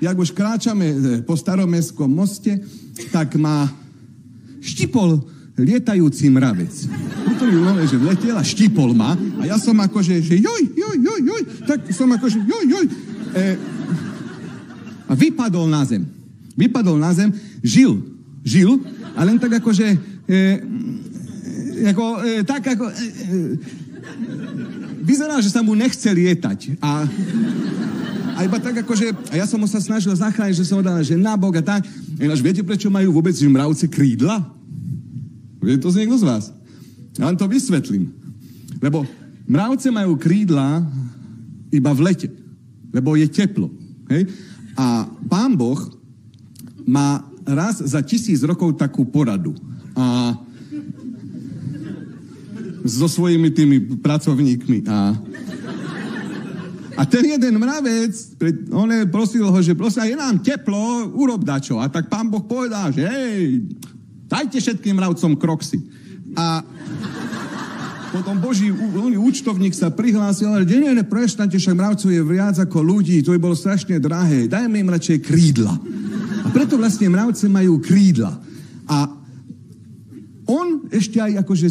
jak už kráčame po staromestskom moste, tak ma štipol lietajúci mravec. Ktorý nové, že vletel a štipol ma a ja som akože, že joj, tak som akože joj. A vypadol na zem. Žil, a len tak akože vyzerá, že sa mu nechce lietať. A iba tak akože, a ja som ho sa snažil zachrániť, že som ho dal, že na bok a tak. Ináč viete, prečo majú vôbec mravce krídla? Vie to z niekto z vás? Ja vám to vysvetlím. Lebo mravce majú krídla iba v lete. Lebo je teplo. Hej? A Pán Boh má raz za 1000 rokov takú poradu. A so svojimi tými pracovníkmi. A ten jeden mravec, on prosil ho, že prosím, je nám teplo, urob dačo. A tak Pán Boh povedal, že hej, dajte všetkým mravcom kroksy. A potom Boží účtovník sa prihlásil, ale nie, prestaňte, však mravcov je viac ako ľudí, to by bolo strašne drahé, dajme im radšej krídla. A preto vlastne mravce majú krídla. A on ešte aj akože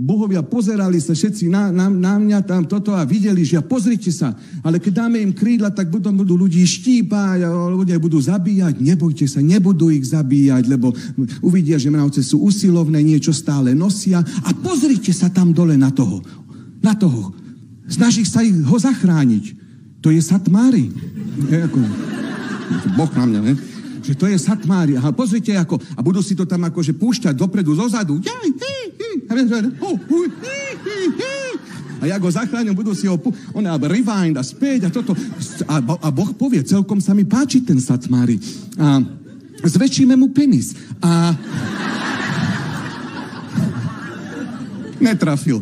bohovia pozerali sa všetci na mňa tam toto a videli, že pozrite sa, ale keď dáme im krídla, tak budú ľudí štípať a ľudia budú zabíjať. Nebojte sa, nebudú ich zabíjať, lebo uvidia, že mravce sú usilovné, niečo stále nosia a pozrite sa tam dole na toho. Snaží sa ho zachrániť. To je Satmári. Boh na mňa, ne? Že to je Satmári. A pozrite, ako, a budú si to tam akože púšťať dopredu, zozadu. A ja ho zachránim, budú si ho rewind a späť a toto. A Boh povie, celkom sa mi páči ten Satmári. A zväčšíme mu penis. A netrafil.